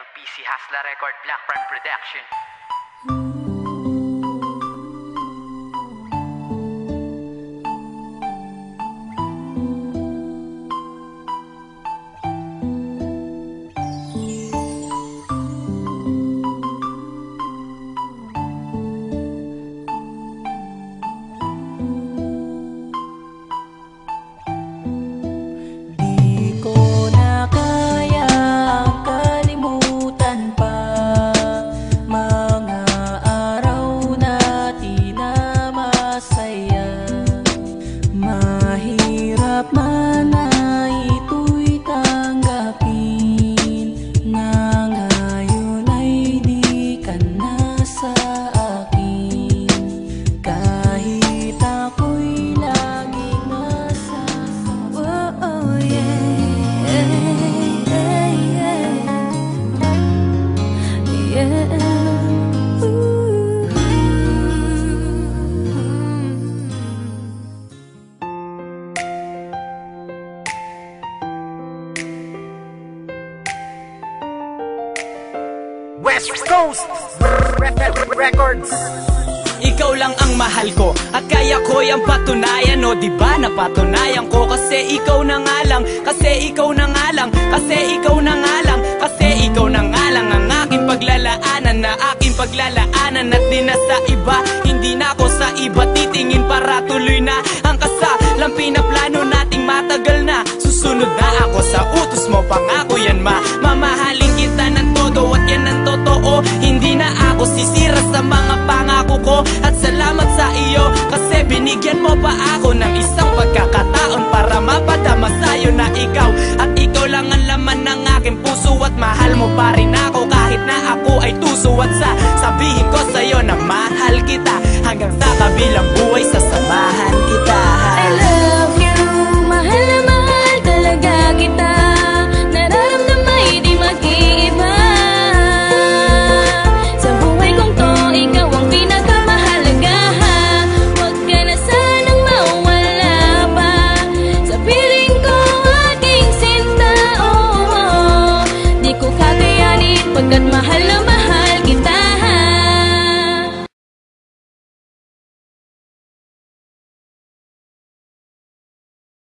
LPC Hasla Record, Blackburn Production. West Coast Records. Ikaw lang ang mahal ko at kaya ko yung patunayan. O diba napatunayan ko kasi ikaw na nga lang. Kasi ikaw na nga lang. Kasi ikaw na nga lang. Kasi ikaw na nga lang ang aking paglalaanan. Na aking paglalaanan at di na sa iba. Hindi na ako sa iba titingin para tuloy na ang kasalang pinaplano nating matagal na. Susunod na ako sa utos mo, pangako yan mamahalin kita ng todo at yan ang totoo. Hindi na ako sisira sa mga pangako ko. At salamat sa iyo kasi binigyan mo pa ako ng isang pagkakataon para mapadama sa'yo na ikaw. At ikaw lang ang laman ng aking puso at mahal mo pa rin ako kahit na ako ay tuso. At sabihin ko sa'yo na mahal kita hanggang sa kabilang buhay.